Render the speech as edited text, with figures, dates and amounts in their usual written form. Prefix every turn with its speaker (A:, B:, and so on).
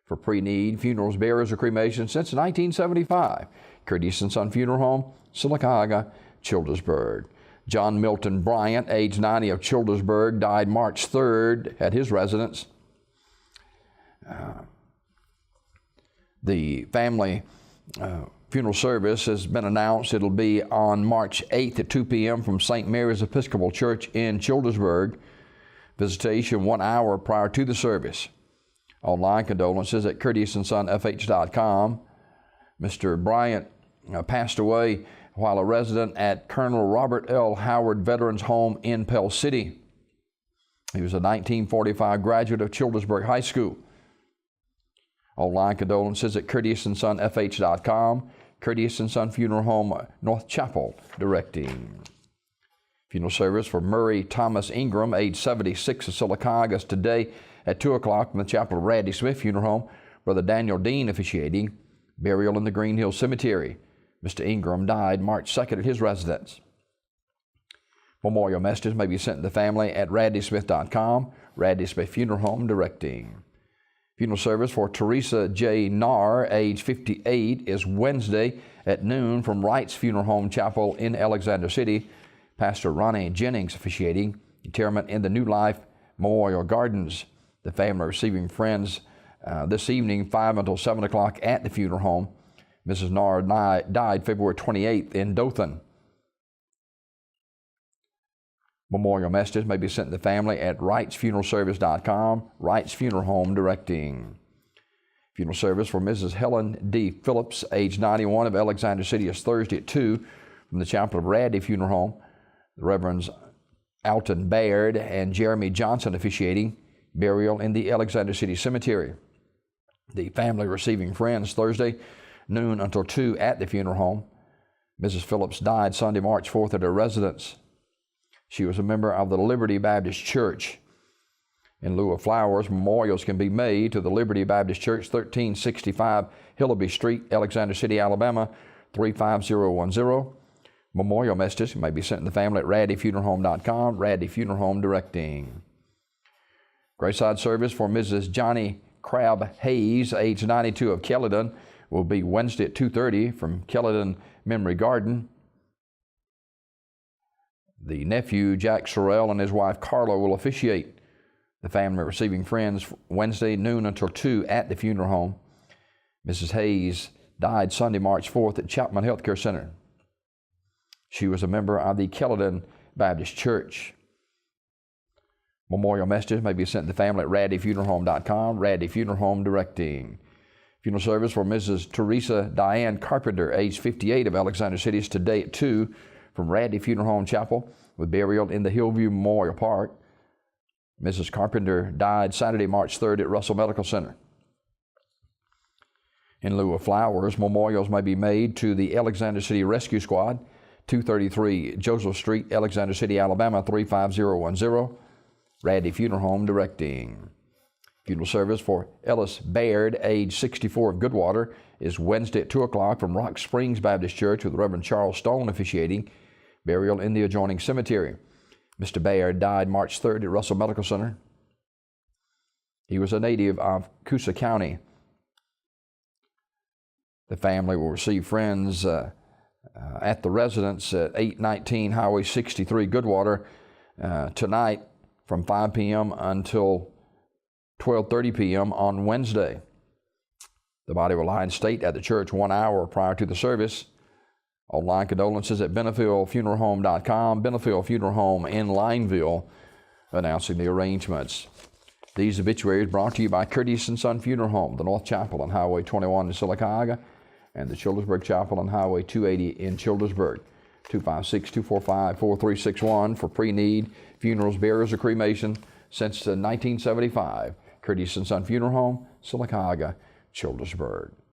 A: for pre-need, funerals, burials, or cremation since 1975. Curtis & Son Funeral Home, Sylacauga, Childersburg. John Milton Bryant, age 90, of Childersburg, died March 3rd at his residence. The family funeral service has been announced. It'll be on March 8th at 2 p.m. from St. Mary's Episcopal Church in Childersburg. Visitation 1 hour prior to the service. Online condolences at curtisondsonfh.com. Mr. Bryant passed away while a resident at Colonel Robert L. Howard Veterans Home in Pell City. He was a 1945 graduate of Childersburg High School. Online condolences at curtisondsonfh.com. Curtis & Son Funeral Home, North Chapel, directing. Funeral service for Murray Thomas Ingram, age 76, of Sylacauga, today at 2 o'clock from the chapel of Randy Smith Funeral Home. Brother Daniel Dean officiating. Burial in the Green Hill Cemetery. Mr. Ingram died March 2nd at his residence. Memorial messages may be sent to the family at randysmith.com. Randy Smith Funeral Home, directing. Funeral service for Teresa J. Narr, age 58, is Wednesday at noon from Wright's Funeral Home Chapel in Alexander City. Pastor Ronnie Jennings officiating. Interment in the New Life Memorial Gardens. The family receiving friends this evening, 5 until 7 o'clock at the funeral home. Mrs. Narr died February 28th in Dothan. Memorial messages may be sent to the family at wrightsfuneralservice.com. Wright's Funeral Home, directing. Funeral service for Mrs. Helen D. Phillips, age 91, of Alexander City, is Thursday at 2 from the chapel of Raddy Funeral Home. The Reverends Alton Baird and Jeremy Johnson officiating. Burial in the Alexander City Cemetery. The family receiving friends Thursday, noon until 2 at the funeral home. Mrs. Phillips died Sunday, March 4th at her residence. She was a member of the Liberty Baptist Church. In lieu of flowers, memorials can be made to the Liberty Baptist Church, 1365 Hillaby Street, Alexander City, Alabama, 35010. Memorial messages may be sent to the family at raddyfuneralhome.com. Raddy Funeral Home, directing. Graveside service for Mrs. Johnny Crabb Hayes, age 92, of Kellyton, will be Wednesday at 2:30 from Kellyton Memory Garden. The nephew, Jack Sorrell, and his wife, Carla, will officiate. The family receiving friends Wednesday, noon until 2 at the funeral home. Mrs. Hayes died Sunday, March 4th at Chapman Healthcare Center. She was a member of the Kellyton Baptist Church. Memorial messages may be sent to the family at raddyfuneralhome.com. Raddy Funeral Home, directing. Funeral service for Mrs. Teresa Diane Carpenter, age 58, of Alexander City, is today at 2 from Raddy Funeral Home Chapel, with burial in the Hillview Memorial Park. Mrs. Carpenter died Saturday, March 3rd at Russell Medical Center. In lieu of flowers, memorials may be made to the Alexander City Rescue Squad, 233 Joseph Street, Alexander City, Alabama, 35010. Raddy Funeral Home, directing. Funeral service for Ellis Baird, age 64, of Goodwater, is Wednesday at 2 o'clock from Rock Springs Baptist Church, with Reverend Charles Stone officiating. Burial in the adjoining cemetery. Mr. Baird died March 3rd at Russell Medical Center. He was a native of Coosa County. The family will receive friends at the residence at 819 Highway 63, Goodwater, tonight from 5 p.m. until 12:30 p.m. on Wednesday. The body will lie in state at the church 1 hour prior to the service. Online condolences at BenefieldFuneralHome.com. Benefield Funeral Home in Lineville, announcing the arrangements. These obituaries brought to you by Curtis & Son Funeral Home, the North Chapel on Highway 21 in Sylacauga, and the Childersburg Chapel on Highway 280 in Childersburg. 256-245-4361 for pre-need, funerals, burials, or cremation since 1975. Curtis & Son Funeral Home, Sylacauga, Childersburg.